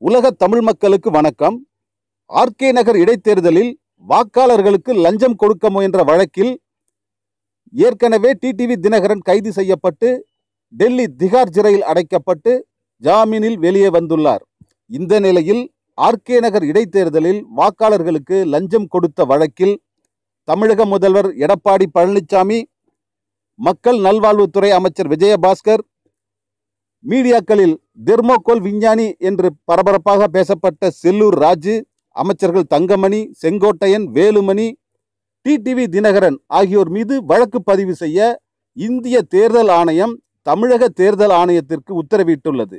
உலக தமிழ் மக்களுக்கு வணக்கம். ஆர்கே நகர் இடைத்தேர்தலில் வாக்காளர்களுக்கு லஞ்சம் கொடுக்க முயன்ற வழக்கில் ஏற்கனவே டிடிவி தினகரன் கைது செய்யப்பட்டு டெல்லி திகார் சிறையில் அடைக்கப்பட்டு ஜாமீனில் வெளியே வந்துள்ளார். இந்த நிலையில் ஆர்கே நகர் இடைத்தேர்தலில் வாக்காளர்களுக்கு லஞ்சம் கொடுத்த வழக்கில் தமிழக முதல்வர் எடப்பாடி பழனிசாமி, மக்கள் நல்வாழ்வுத்துறை அமைச்சர் விஜயபாஸ்கர், மீடியாக்களில் தெர்மோகோல் விஞ்ஞானி என்று பரபரப்பாக பேசப்பட்ட செல்லூர் ராஜு, அமைச்சர்கள் தங்கமணி, செங்கோட்டையன், வேலுமணி, டிடிவி தினகரன் ஆகியோர் மீது வழக்கு பதிவு செய்ய இந்திய தேர்தல் ஆணையம் தமிழக தேர்தல் ஆணையத்திற்கு உத்தரவிட்டுள்ளது.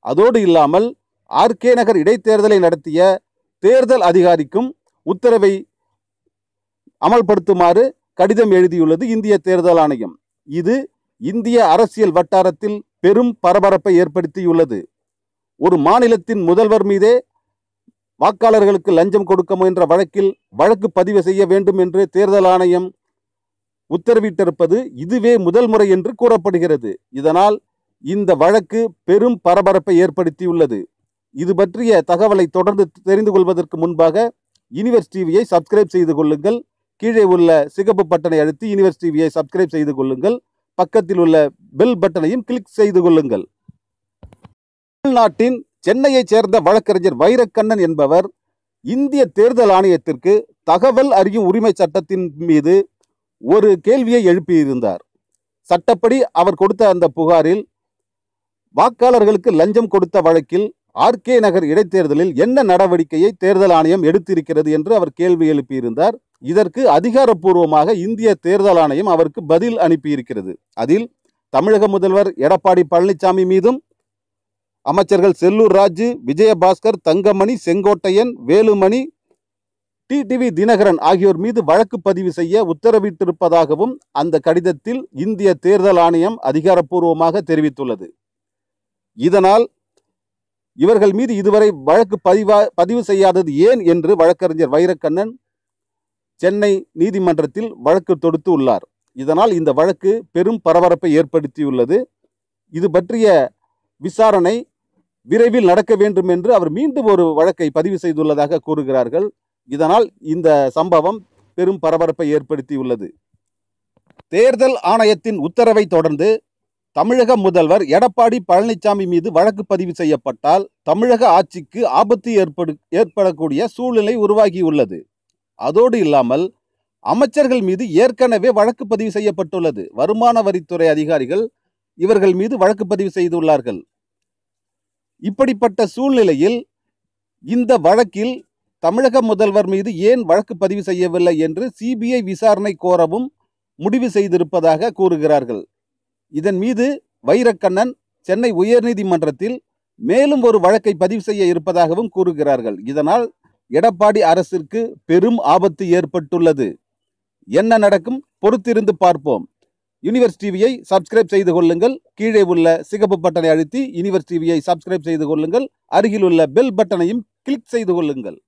அதோடு இல்லாமல் ஆர்கே நகர் இடைத்தேர்தலை நடத்திய தேர்தல் அதிகாரிக்கும் உத்தரவை அமல்படுத்துமாறு கடிதம் எழுதியுள்ளது இந்திய தேர்தல் ஆணையம். இது இந்திய அரசியல் வட்டாரத்தில் பெரும் பரபரப்பை ஏற்படுத்தியுள்ளது. ஒரு மாநிலத்தின் முதல்வர் மீதே வாக்காளர்களுக்கு லஞ்சம் கொடுக்க முயன்ற வழக்கில் வழக்கு பதிவு செய்ய வேண்டும் என்று தேர்தல் ஆணையம் உத்தரவிட்டிருப்பது இதுவே முதல் முறை என்று கூறப்படுகிறது. இதனால் இந்த வழக்கு பெரும் பரபரப்பை ஏற்படுத்தியுள்ளது. இது பற்றிய தகவலை தொடர்ந்து தெரிந்து கொள்வதற்கு முன்பாக யூனிவர்ஸ் டிவியை சப்ஸ்கிரைப் செய்து கொள்ளுங்கள். கீழே உள்ள சிகப்பு பட்டனை அழுத்தி யூனிவர்ஸ் டிவியை சப்ஸ்கிரைப் செய்து கொள்ளுங்கள். பக்கத்தில் உள்ள பெல் பட்டனையும் கிளிக் செய்து கொள்ளுங்கள். தமிழ்நாட்டின் சென்னையைச் சேர்ந்த வழக்கறிஞர் வைரக்கண்ணன் என்பவர் இந்திய தேர்தல் ஆணையத்திற்கு தகவல் அறியும் உரிமை சட்டத்தின் மீது ஒரு கேள்வியை எழுப்பியிருந்தார். சட்டப்படி அவர் கொடுத்த அந்த புகாரில் வாக்காளர்களுக்கு லஞ்சம் கொடுத்த வழக்கில் ஆர்கே நகர் இடைத்தேர்தலில் என்ன நடவடிக்கையை தேர்தல் ஆணையம் எடுத்திருக்கிறது என்று அவர் கேள்வி எழுப்பியிருந்தார். இதற்கு அதிகாரப்பூர்வமாக இந்திய தேர்தல் ஆணையம் அவருக்கு பதில் அனுப்பியிருக்கிறது. அதில் தமிழக முதல்வர் எடப்பாடி பழனிசாமி மீதும் அமைச்சர்கள் செல்லூர் ராஜு, விஜயபாஸ்கர், தங்கமணி, செங்கோட்டையன், வேலுமணி, டிடிவி தினகரன் ஆகியோர் மீது வழக்கு பதிவு செய்ய உத்தரவிட்டிருப்பதாகவும் அந்த கடிதத்தில் இந்திய தேர்தல் ஆணையம் அதிகாரப்பூர்வமாக தெரிவித்துள்ளது. இதனால் இவர்கள் மீது இதுவரை வழக்கு பதிவு செய்யாதது ஏன் என்று வழக்கறிஞர் வைரக்கண்ணன் சென்னை நீதிமன்றத்தில் வழக்கு தொடுத்து உள்ளார். இதனால் இந்த வழக்கு பெரும் பரபரப்பை ஏற்படுத்தியுள்ளது. இது பற்றிய விசாரணை விரைவில் நடக்க வேண்டும் என்று அவர் மீண்டும் ஒரு வழக்கை பதிவு செய்துள்ளதாக கூறுகிறார்கள். இதனால் இந்த சம்பவம் பெரும் பரபரப்பை ஏற்படுத்தியுள்ளது. தேர்தல் ஆணையத்தின் உத்தரவை தொடர்ந்து தமிழக முதல்வர் எடப்பாடி பழனிசாமி மீது வழக்கு பதிவு செய்யப்பட்டால் தமிழக ஆட்சிக்கு ஆபத்து ஏற்படக்கூடிய சூழ்நிலை உருவாகியுள்ளது. அதோடு இல்லாமல் அமைச்சர்கள் மீது ஏற்கனவே வழக்கு பதிவு செய்யப்பட்டுள்ளது. வருமான வரித்துறை அதிகாரிகள் இவர்கள் மீது வழக்கு பதிவு செய்துள்ளார்கள். இப்படிப்பட்ட சூழ்நிலையில் இந்த வழக்கில் தமிழக முதல்வர் மீது ஏன் வழக்கு பதிவு செய்யவில்லை என்று சிபிஐ விசாரணை கோரவும் முடிவு செய்திருப்பதாக கூறுகிறார்கள். இதன் மீது வைரக்கண்ணன் சென்னை உயர்நீதிமன்றத்தில் மேலும் ஒரு வழக்கை பதிவு செய்ய இருப்பதாகவும் கூறுகிறார்கள். இதனால் எடப்பாடி அரசிற்கு பெரும் ஆபத்து ஏற்பட்டுள்ளது. என்ன நடக்கும் பொறுத்திருந்து பார்ப்போம். யூனிவர்ஸ் டிவியை சப்ஸ்கிரைப் செய்து கொள்ளுங்கள். கீழே உள்ள சிகப்பு பட்டனை அழுத்தி யூனிவர்ஸ் டிவியை சப்ஸ்கிரைப் செய்து கொள்ளுங்கள். அருகில் உள்ள பெல் பட்டனையும் கிளிக் செய்து கொள்ளுங்கள்.